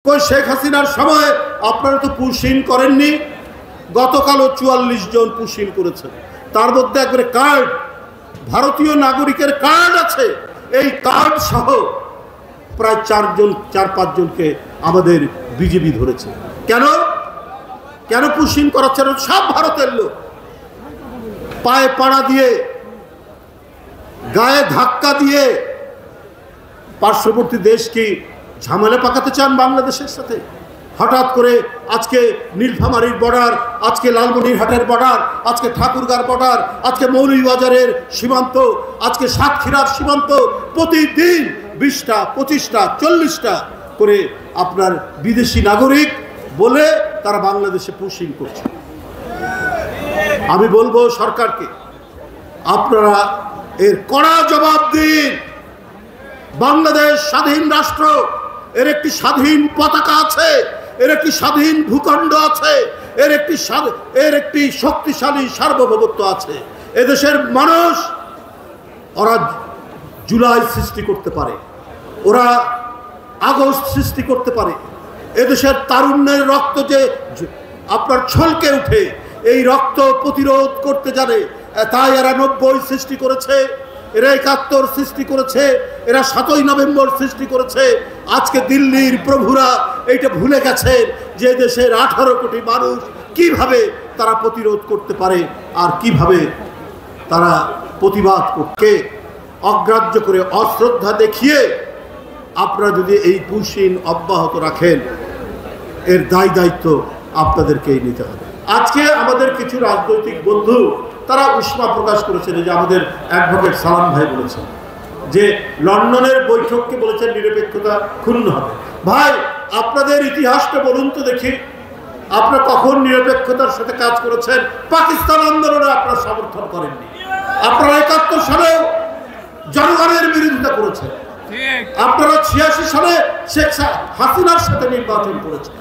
শেখ হাসিনার সময় আপনারা তো পুশিন করেননি, গতকালও ৪৪ জন পুশিন করেছেন। তার মধ্যে একবারে কার্ড, ভারতীয় নাগরিকের কার্ড আছে, এই কার্ড সহ প্রায় ৪-৫ জনকে আমাদের বিজেপি ধরেছে। কেন কেন পুশিন করাচ্ছেন? সব ভারতের লোক। পায়ে পাড়া দিয়ে, গায়ে ধাক্কা দিয়ে পার্শ্ববর্তী দেশ কি ঝামেলা পাকাতে চান বাংলাদেশের সাথে? হঠাৎ করে আজকে নীলফামারীর বর্ডার, আজকে লালমনিরহাটের বর্ডার, আজকে ঠাকুরগাঁর বর্ডার, আজকে মৌলভীবাজারের সীমান্ত, আজকে সাতক্ষীরার সীমান্ত, প্রতিদিন ২০টা ২৫টা ৪০টা করে আপনার বিদেশি নাগরিক বলে তারা বাংলাদেশে পুশিং করছে। আমি বলবো সরকারকে, আপনারা এর কড়া জবাব দিন। বাংলাদেশ স্বাধীন রাষ্ট্র, এর একটি স্বাধীন পতাকা আছে, এর একটি স্বাধীন ভূখণ্ড আছে, এর একটি শক্তিশালী সার্বভৌমত্ব আছে। এদেশের মানুষ, ওরা জুলাই সৃষ্টি করতে পারে, ওরা আগস্ট সৃষ্টি করতে পারে। এদেশের তারুণ্যের রক্ত যে আপনার ছলকে উঠে, এই রক্ত প্রতিরোধ করতে জানে, তাই এরা ৯০ সৃষ্টি করেছে, এরা ৭১ সৃষ্টি করেছে, এরা ৭ই নভেম্বর সৃষ্টি করেছে। আজকে দিল্লির প্রভুরা এইটা ভুলে গেছে যে দেশের ১৮ কোটি মানুষ কিভাবে তারা প্রতিরোধ করতে পারে আর কিভাবে তারা প্রতিবাদ করতে। অগ্রাহ্য করে, অশ্রদ্ধা দেখিয়ে আপনারা যদি এই পুশিন অব্যাহত রাখেন, এর দায়িত্ব আপনাদেরকেই নিতে হবে। আজকে আমাদের কিছু রাজনৈতিক বন্ধু তারা উষ্মা প্রকাশ করেছেন, যে আমাদের অ্যাডভোকেট সালাম ভাই বলেছেন যে লন্ডনের বৈঠককে বলেছেন নিরপেক্ষতা ক্ষুণ্ণ হবে। ভাই, আপনাদের ইতিহাসটা বলুন তো দেখি, আপনারা কখন নিরপেক্ষতার সাথে কাজ করেছেন? পাকিস্তান আন্দোলনে আপনারা সমর্থন করেননি। আপনারা ৭১ সালে জনগণের বিরোধিতা করেছেন। আপনারা ৮৬ সালে শেখ হাসিনার সাথে নির্বাচন করেছেন।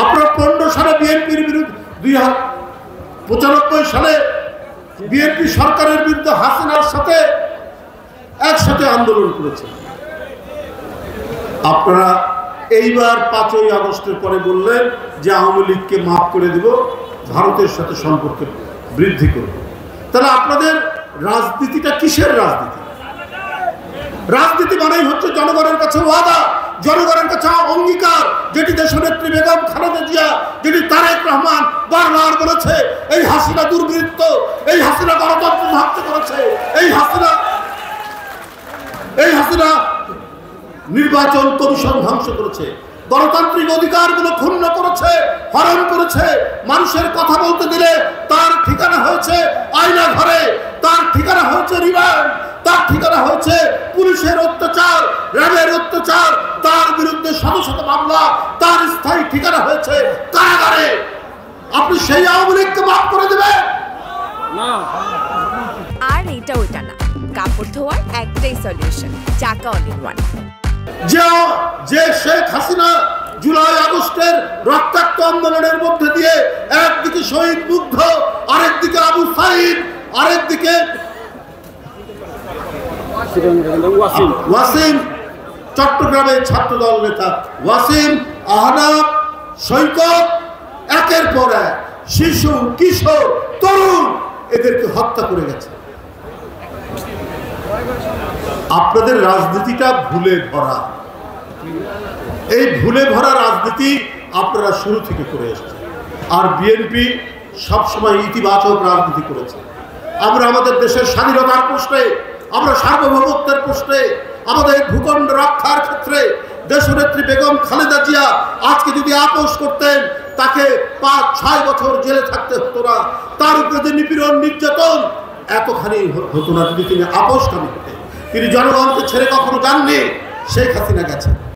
আপনারা ১৫ সালে বিএনপির বিরুদ্ধে, ২০৯৫ সালে বিএনপি সরকারের বিরুদ্ধে হাসিনার সাথে একসাথে আন্দোলন করেছে। আপনারা এইবার ৫ই আগস্টের পরে বললেন যে আওয়ামী লীগকে মাফ করে দিব, ভারতের সাথে সম্পর্ক বৃদ্ধি করব। তাহলে আপনাদের রাজনীতিটা কিসের রাজনীতি? রাজনীতি মানেই হচ্ছে জনগণের কাছে ওয়াদা, জনগণের কাছে অঙ্গীকার, যেটি দেশনেত্রী বেগম খালেদা জিয়া, যেটি তারেক রহমান বারবার বলেছে, এই হাসিনা দুর্বৃত্ত, এই হাসিনা গণতন্ত্র ধ্বংস করেছে, এই হাসিনা নির্বাচন কমিশন ধ্বংস করেছে, গণতান্ত্রিক অধিকারগুলো ক্ষুণ্ণ করেছে, হরণ করেছে। মানুষের কথা বলতে দিলে তার ঠিকানা হয়েছে আয়না ঘরে, তার ঠিকানা হয়েছে রিমান্ড, তার ঠিকানা হয়েছে পুলিশের অত্যাচার, র্যাবের অত্যাচার, তার বিরুদ্ধে শত শত মামলা, তার স্থায়ী ঠিকানা হয়েছে কারাগারে। আপনি সেই আওয়ামী লীগকে মাফ করে দেবেন? আর এটা ওইটা না, কাপড় ধোয়ার একটাই সলিউশন, চাকা অল ইন ওয়ান। যে শেখ হাসিনা জুলাই আগস্টের রক্তাক্ত আন্দোলনের মধ্যে দিয়ে একদিকে শহীদ মুগ্ধ, আরেকদিকে আবু সাইদ, আরেকদিকে ওয়াসিম, চট্টগ্রামের ছাত্রদল নেতা ওয়াসিম, আহনাফ, সৈকত, একের পর এক শিশু, কিশোর, তরুণ এদেরকে হত্যা করে গেছে। আপনাদের রাজনীতিটা ভুলে ভরা। এই ভুলে ভরা রাজনীতি আপনারা শুরু থেকে করে এসেছেন। আর বিএনপি সবসময় ইতিবাচক রাজনীতি করেছে। আমরা আমাদের দেশের স্বাধীনতার প্রশ্নে, আমরা সার্বভৌমত্বের প্রশ্নে, আমাদের ভূখণ্ড রক্ষার ক্ষেত্রে দেশনেত্রী বেগম খালেদা জিয়া আজকে যদি আপোষ করতেন, তাকে ৫-৬ বছর জেলে থাকতে হতো না। তার উপরে যে নিপীড়ন, নির্যাতন এতখানি হতো না যদি তিনি আপোষকামী হতেন। তিনি জনগণকে ছেড়ে কখনো যাননি। শেখ হাসিনা গেছেন।